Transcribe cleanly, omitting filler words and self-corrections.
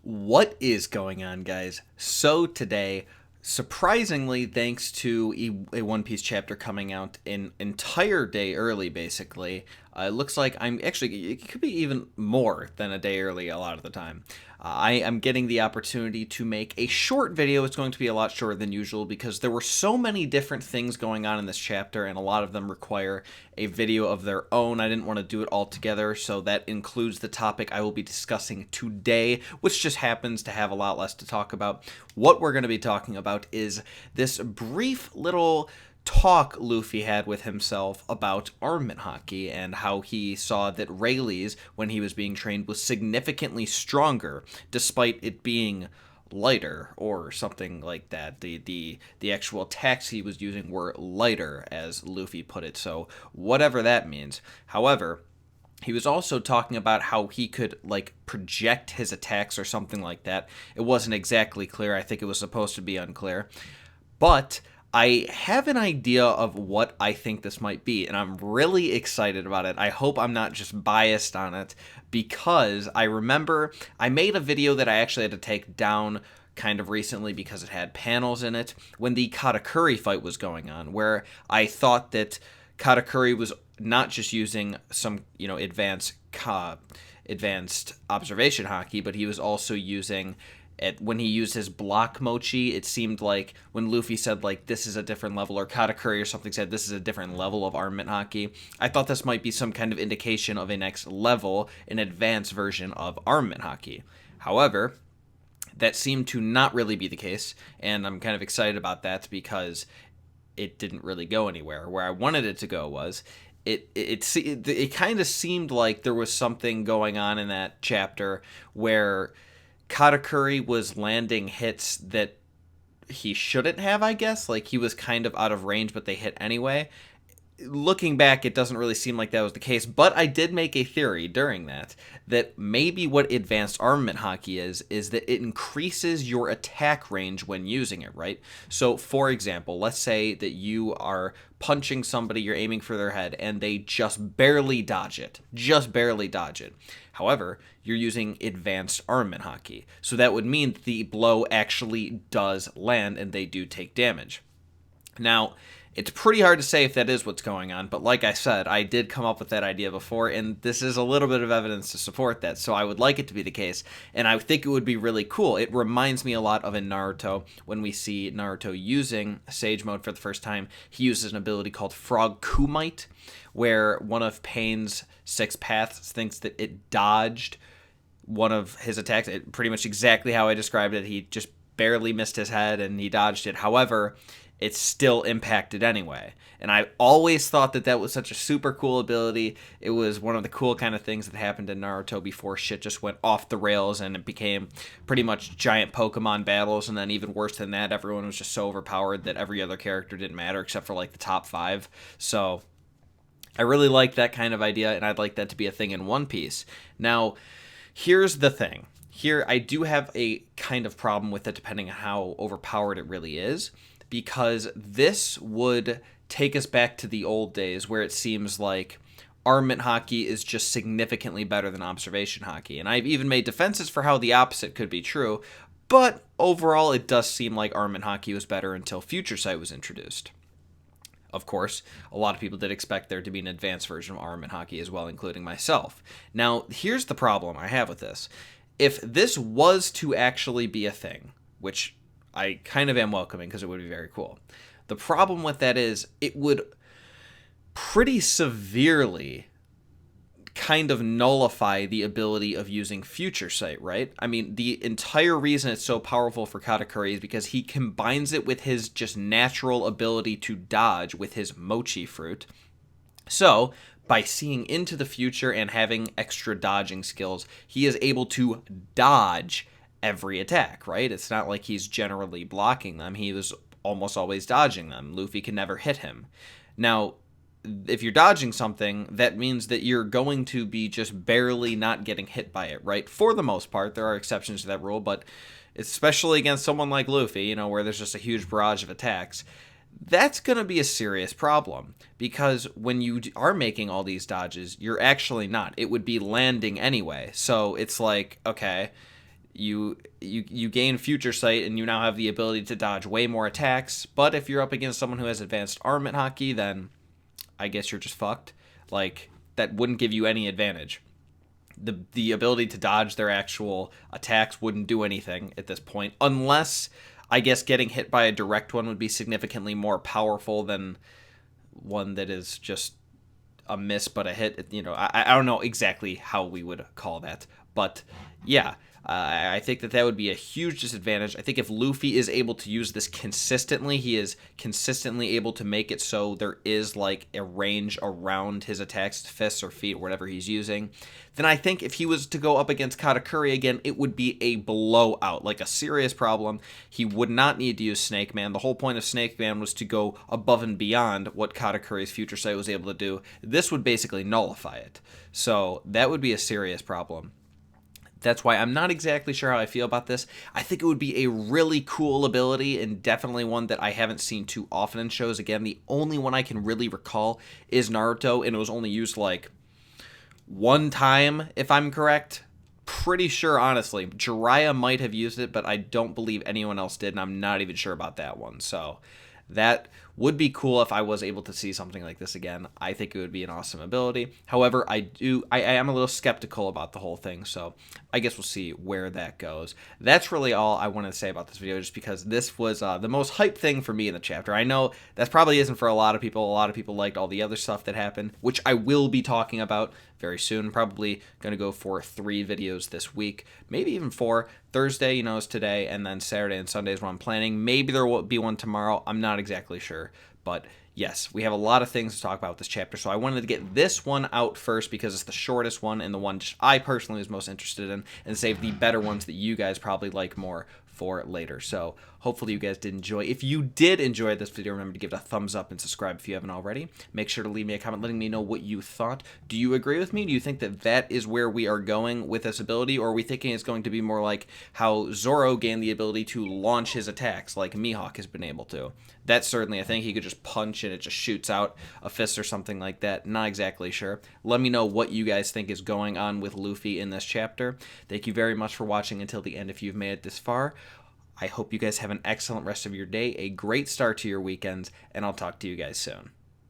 What is going on, guys? So today, surprisingly, thanks to a One Piece chapter coming out an entire day early, basically, it looks like I'm actually, it could be even more than a day early a lot of the time. I am getting the opportunity to make a short video. It's going to be a lot shorter than usual because there were so many different things going on in this chapter, and a lot of them require a video of their own. I didn't want to do it all together, so that includes the topic I will be discussing today, which just happens to have a lot less to talk about. What we're going to be talking about is this brief little talk Luffy had with himself about Armament Haki and how he saw that Rayleigh's, when he was being trained, was significantly stronger, despite it being lighter or something like that. The actual attacks he was using were lighter, as Luffy put it, so whatever that means. However, he was also talking about how he could, like, project his attacks or something like that. It wasn't exactly clear. I think it was supposed to be unclear. But I have an idea of what I think this might be, and I'm really excited about it. I hope I'm not just biased on it, because I remember I made a video that I actually had to take down kind of recently because it had panels in it when the Katakuri fight was going on, where I thought that Katakuri was not just using some, advanced observation haki, but he was also using when he used his block mochi. It seemed like when Luffy said, like, this is a different level, or Katakuri or something said this is a different level of Armament Haki, I thought this might be some kind of indication of a next level, an advanced version of Armament Haki. However, that seemed to not really be the case, and I'm kind of excited about that because it didn't really go anywhere. Where I wanted it to go was it kind of seemed like there was something going on in that chapter where Katakuri was landing hits that he shouldn't have, I guess. Like, he was kind of out of range, but they hit anyway. Looking back, it doesn't really seem like that was the case, but I did make a theory during that maybe what advanced armament haki is that it increases your attack range when using it, right? So, for example, let's say that you are punching somebody, you're aiming for their head, and they just barely dodge it. Just barely dodge it. However, you're using advanced armament haki, so that would mean that the blow actually does land and they do take damage. Now, it's pretty hard to say if that is what's going on, but like I said, I did come up with that idea before, and this is a little bit of evidence to support that, so I would like it to be the case, and I think it would be really cool. It reminds me a lot of in Naruto, when we see Naruto using Sage Mode for the first time. He uses an ability called Frog Kumite, where one of Pain's six paths thinks that it dodged one of his attacks. Pretty much exactly how I described it. He just barely missed his head, and he dodged it. However, it's still impacted anyway. And I always thought that that was such a super cool ability. It was one of the cool kind of things that happened in Naruto before shit just went off the rails and it became pretty much giant Pokemon battles. And then even worse than that, everyone was just so overpowered that every other character didn't matter except for, like, the top 5. So I really like that kind of idea, and I'd like that to be a thing in One Piece. Now, here's the thing. Here, I do have a kind of problem with it depending on how overpowered it really is, because this would take us back to the old days where it seems like Armament Haki is just significantly better than Observation Haki. And I've even made defenses for how the opposite could be true, but overall it does seem like Armament Haki was better until Future Sight was introduced. Of course, a lot of people did expect there to be an advanced version of Armament Haki as well, including myself. Now, here's the problem I have with this. If this was to actually be a thing, which I kind of am welcoming because it would be very cool. The problem with that is it would pretty severely kind of nullify the ability of using Future Sight, right? I mean, the entire reason it's so powerful for Katakuri is because he combines it with his just natural ability to dodge with his mochi fruit. So, by seeing into the future and having extra dodging skills, he is able to dodge every attack, right? It's not like he's generally blocking them. He was almost always dodging them. Luffy can never hit him. Now, if you're dodging something, that means that you're going to be just barely not getting hit by it, right? For the most part, there are exceptions to that rule, but especially against someone like Luffy, where there's just a huge barrage of attacks, that's going to be a serious problem, because when you are making all these dodges, you're actually not. It would be landing anyway. So it's like, okay, you gain future sight, and you now have the ability to dodge way more attacks. But if you're up against someone who has advanced armament haki, then I guess you're just fucked. Like, that wouldn't give you any advantage. The ability to dodge their actual attacks wouldn't do anything at this point, unless I guess getting hit by a direct one would be significantly more powerful than one that is just a miss but a hit. You know, I don't know exactly how we would call that, but yeah, I think that would be a huge disadvantage. I think if Luffy is able to use this consistently, he is consistently able to make it so there is like a range around his attacks, fists or feet, or whatever he's using, then I think if he was to go up against Katakuri again, it would be a blowout, like a serious problem. He would not need to use Snake Man. The whole point of Snake Man was to go above and beyond what Katakuri's Future Sight was able to do. This would basically nullify it. So that would be a serious problem. That's why I'm not exactly sure how I feel about this. I think it would be a really cool ability, and definitely one that I haven't seen too often in shows. Again, the only one I can really recall is Naruto, and it was only used like one time, if I'm correct. Pretty sure, honestly. Jiraiya might have used it, but I don't believe anyone else did, and I'm not even sure about that one. So that would be cool if I was able to see something like this again. I think it would be an awesome ability. However, I am a little skeptical about the whole thing, so I guess we'll see where that goes. That's really all I wanted to say about this video, just because this was the most hype thing for me in the chapter. I know that probably isn't for a lot of people. A lot of people liked all the other stuff that happened, which I will be talking about very soon. Probably going to go for 3 videos this week, maybe even 4. Thursday, you know, is today, and then Saturday and Sunday is what I'm planning. Maybe there will be one tomorrow. I'm not exactly sure. But yes, we have a lot of things to talk about with this chapter, so I wanted to get this one out first because it's the shortest one and the one I personally was most interested in, and save the better ones that you guys probably like more for later. So hopefully you guys did enjoy. If you did enjoy this video, remember to give it a thumbs up and subscribe if you haven't already. Make sure to leave me a comment letting me know what you thought. Do you agree with me? Do you think that that is where we are going with this ability, or are we thinking it's going to be more like how Zoro gained the ability to launch his attacks like Mihawk has been able to? That's certainly a thing. He could just punch and it just shoots out a fist or something like that. Not exactly sure. Let me know what you guys think is going on with Luffy in this chapter. Thank you very much for watching until the end if you've made it this far. I hope you guys have an excellent rest of your day, a great start to your weekends, and I'll talk to you guys soon.